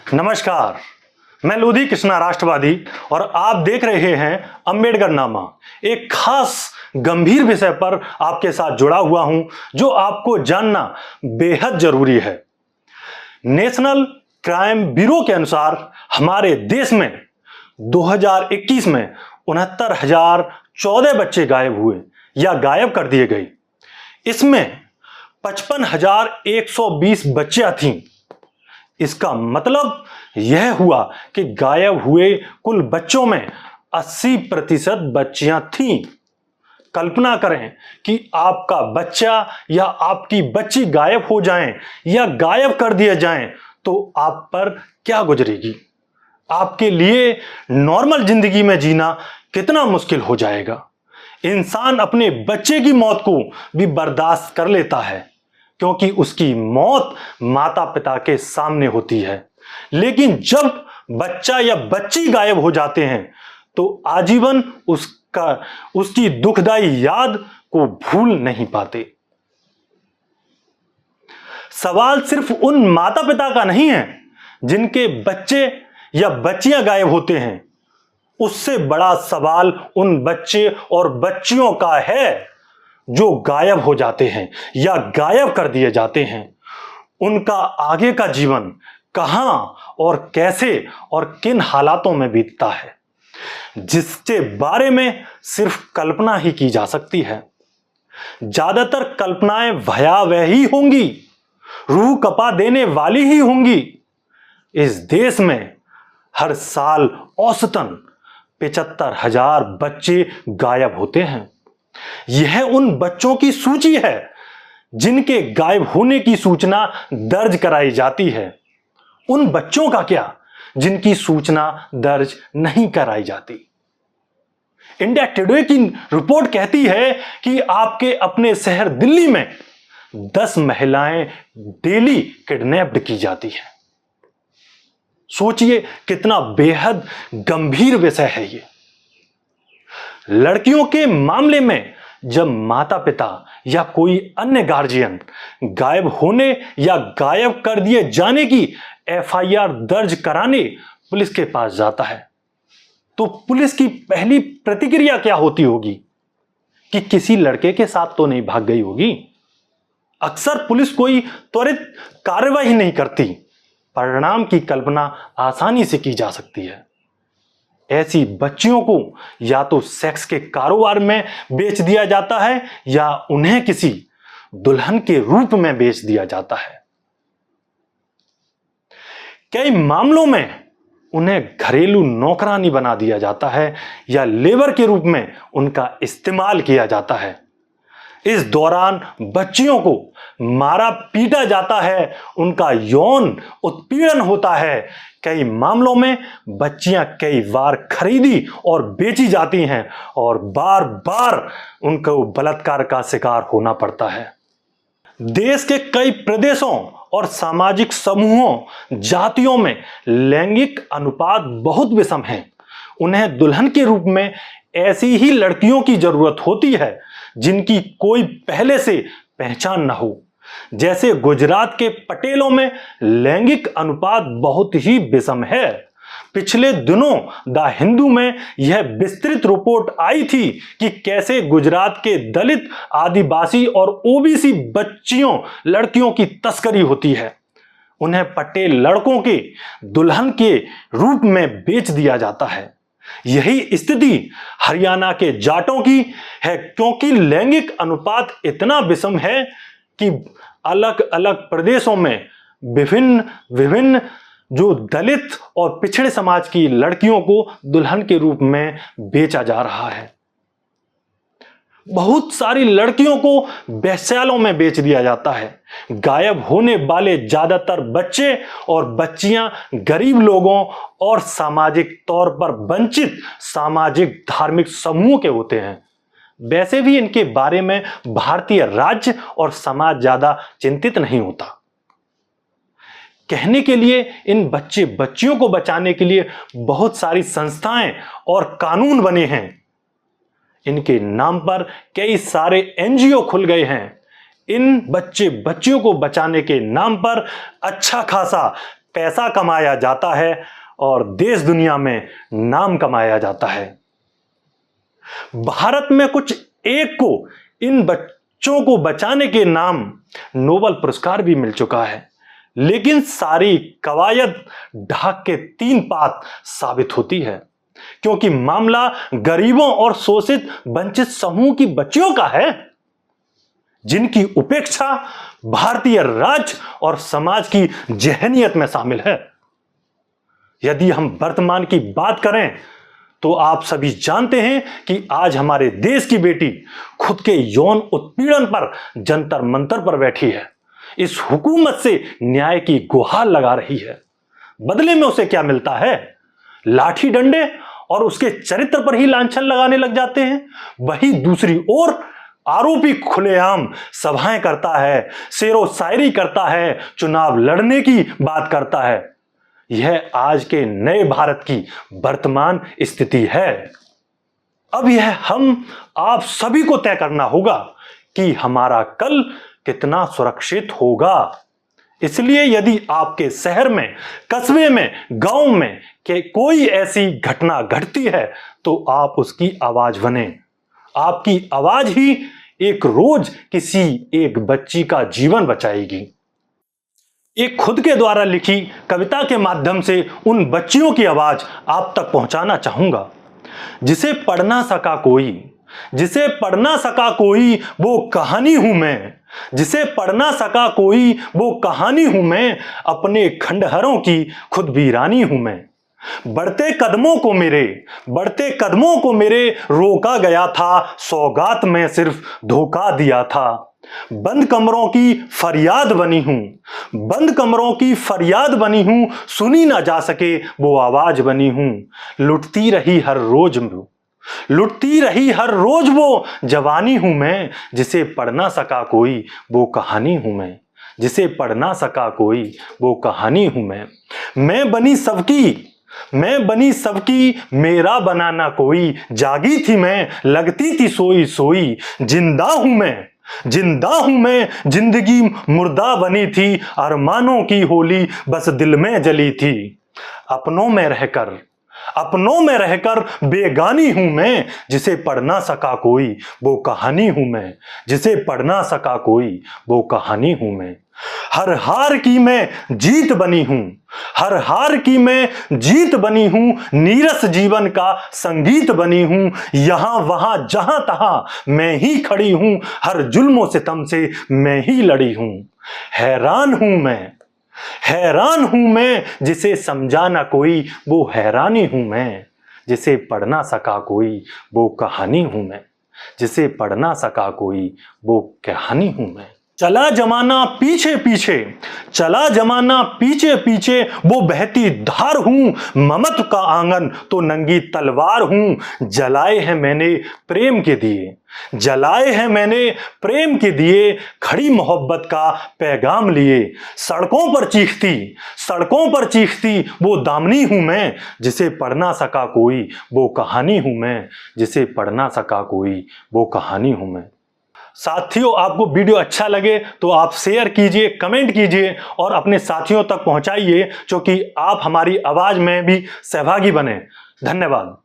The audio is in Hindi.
नमस्कार, मैं लोधी कृष्णा राष्ट्रवादी और आप देख रहे हैं अंबेडकर नामा। एक खास गंभीर विषय पर आपके साथ जुड़ा हुआ हूं जो आपको जानना बेहद जरूरी है। नेशनल क्राइम ब्यूरो के अनुसार हमारे देश में 2021 में 69,014 बच्चे गायब हुए या गायब कर दिए गए। इसमें 55,120 बच्चियां थीं। इसका मतलब यह हुआ कि गायब हुए कुल बच्चों में 80% बच्चियां थीं। कल्पना करें कि आपका बच्चा या आपकी बच्ची गायब हो जाएं या गायब कर दिए जाएं तो आप पर क्या गुजरेगी। आपके लिए नॉर्मल जिंदगी में जीना कितना मुश्किल हो जाएगा। इंसान अपने बच्चे की मौत को भी बर्दाश्त कर लेता है क्योंकि उसकी मौत माता पिता के सामने होती है, लेकिन जब बच्चा या बच्ची गायब हो जाते हैं तो आजीवन उसकी दुखदाई याद को भूल नहीं पाते। सवाल सिर्फ उन माता पिता का नहीं है जिनके बच्चे या बच्चियां गायब होते हैं। उससे बड़ा सवाल उन बच्चे और बच्चियों का है जो गायब हो जाते हैं या गायब कर दिए जाते हैं। उनका आगे का जीवन कहां और कैसे और किन हालातों में बीतता है, जिसके बारे में सिर्फ कल्पना ही की जा सकती है। ज्यादातर कल्पनाएं भयावह ही होंगी, रूह कपा देने वाली ही होंगी। इस देश में हर साल औसतन 75,000 बच्चे गायब होते हैं। यह उन बच्चों की सूची है जिनके गायब होने की सूचना दर्ज कराई जाती है। उन बच्चों का क्या जिनकी सूचना दर्ज नहीं कराई जाती। इंडिया टुडे की रिपोर्ट कहती है कि आपके अपने शहर दिल्ली में 10 महिलाएं डेली किडनैप्ड की जाती हैं। सोचिए कितना बेहद गंभीर विषय है ये। लड़कियों के मामले में जब माता पिता या कोई अन्य गार्जियन गायब होने या गायब कर दिए जाने की एफआईआर दर्ज कराने पुलिस के पास जाता है तो पुलिस की पहली प्रतिक्रिया क्या होती होगी कि किसी लड़के के साथ तो नहीं भाग गई होगी। अक्सर पुलिस कोई त्वरित कार्रवाई नहीं करती। परिणाम की कल्पना आसानी से की जा सकती है। ऐसी बच्चियों को या तो सेक्स के कारोबार में बेच दिया जाता है या उन्हें किसी दुल्हन के रूप में बेच दिया जाता है। कई मामलों में उन्हें घरेलू नौकरानी बना दिया जाता है या लेबर के रूप में उनका इस्तेमाल किया जाता है। इस दौरान बच्चियों को मारा पीटा जाता है, उनका यौन उत्पीड़न होता है। कई मामलों में बच्चियां कई बार खरीदी और बेची जाती हैं और बार बार उनको बलात्कार का शिकार होना पड़ता है। देश के कई प्रदेशों और सामाजिक समूहों जातियों में लैंगिक अनुपात बहुत विषम है। उन्हें दुल्हन के रूप में ऐसी ही लड़कियों की जरूरत होती है जिनकी कोई पहले से पहचान न हो। जैसे गुजरात के पटेलों में लैंगिक अनुपात बहुत ही विषम है। पिछले दिनों द हिंदू में यह विस्तृत रिपोर्ट आई थी कि कैसे गुजरात के दलित, आदिवासी और ओबीसी बच्चियों लड़कियों की तस्करी होती है। उन्हें पटेल लड़कों के दुल्हन के रूप में बेच दिया जाता है। यही स्थिति हरियाणा के जाटों की है क्योंकि लैंगिक अनुपात इतना विषम है कि अलग अलग प्रदेशों में विभिन्न जो दलित और पिछड़े समाज की लड़कियों को दुल्हन के रूप में बेचा जा रहा है। बहुत सारी लड़कियों को वेश्यालयों में बेच दिया जाता है। गायब होने वाले ज्यादातर बच्चे और बच्चियां गरीब लोगों और सामाजिक तौर पर वंचित सामाजिक धार्मिक समूह के होते हैं। वैसे भी इनके बारे में भारतीय राज्य और समाज ज्यादा चिंतित नहीं होता। कहने के लिए इन बच्चियों को बचाने के लिए बहुत सारी संस्थाएं और कानून बने हैं। इनके नाम पर कई सारे एनजीओ खुल गए हैं। इन बच्चियों को बचाने के नाम पर अच्छा खासा पैसा कमाया जाता है और देश दुनिया में नाम कमाया जाता है। भारत में कुछ एक को इन बच्चों को बचाने के नाम नोबेल पुरस्कार भी मिल चुका है, लेकिन सारी कवायद ढाक के तीन पात साबित होती है, क्योंकि मामला गरीबों और शोषित वंचित समूह की बच्चियों का है, जिनकी उपेक्षा भारतीय राज्य और समाज की ज़हनियत में शामिल है। यदि हम वर्तमान की बात करें तो आप सभी जानते हैं कि आज हमारे देश की बेटी खुद के यौन उत्पीड़न पर जंतर मंतर पर बैठी है, इस हुकूमत से न्याय की गुहार लगा रही है। बदले में उसे क्या मिलता है? लाठी डंडे और उसके चरित्र पर ही लांछन लगाने लग जाते हैं। वही दूसरी ओर आरोपी खुलेआम सभाएं करता है, शेरो शायरी करता है, चुनाव लड़ने की बात करता है। यह आज के नए भारत की वर्तमान स्थिति है। अब यह हम आप सभी को तय करना होगा कि हमारा कल कितना सुरक्षित होगा। इसलिए यदि आपके शहर में, कस्बे में, गांव में कोई ऐसी घटना घटती है तो आप उसकी आवाज बने। आपकी आवाज ही एक रोज किसी एक बच्ची का जीवन बचाएगी। एक खुद के द्वारा लिखी कविता के माध्यम से उन बच्चियों की आवाज आप तक पहुंचाना चाहूंगा। जिसे पढ़ ना सका कोई, जिसे पढ़ ना सका कोई वो कहानी हूं मैं, जिसे पढ़ ना सका कोई वो कहानी हूं मैं, अपने खंडहरों की खुद वीरानी हूं मैं। बढ़ते कदमों को मेरे रोका गया था, सौगात में सिर्फ धोखा दिया था। बंद कमरों की फरियाद बनी हूं, सुनी ना जा सके वो आवाज बनी हूं। लुटती रही हर रोज वो जवानी हूं मैं, जिसे पढ़ ना सका कोई वो कहानी हूं मैं, जिसे पढ़ ना सका कोई वो कहानी हूं मैं। मैं बनी सबकी मेरा बनाना कोई, जागी थी मैं लगती थी सोई सोई। जिंदा हूं मैं, जिंदगी मुर्दा बनी थी, अरमानों की होली बस दिल में जली थी। अपनों में रहकर बेगानी हूं मैं, जिसे पढ़ ना सका कोई वो कहानी हूं मैं, जिसे पढ़ ना सका कोई वो कहानी हूं मैं। हर हार की मैं जीत बनी हूं, नीरस जीवन का संगीत बनी हूं। यहां वहां जहां तहां मैं ही खड़ी हूं, हर जुल्मों सितम से मैं ही लड़ी हूं। हैरान हूं मैं, जिसे समझा ना कोई वो हैरानी हूं मैं, जिसे पढ़ ना सका कोई वो कहानी हूं मैं, जिसे पढ़ ना सका कोई वो कहानी हूं मैं। चला जमाना पीछे पीछे, वो बहती धार हूं, ममत का आंगन तो नंगी तलवार हूं। जलाए हैं मैंने प्रेम के दिए, खड़ी मोहब्बत का पैगाम लिए। सड़कों पर चीखती वो दामनी हूं मैं, जिसे पढ़ ना सका कोई वो कहानी हूं मैं, जिसे पढ़ ना सका कोई वो कहानी हूं मैं। साथियों, आपको वीडियो अच्छा लगे तो आप शेयर कीजिए, कमेंट कीजिए और अपने साथियों तक पहुंचाइए, क्योंकि आप हमारी आवाज में भी सहभागी बने। धन्यवाद।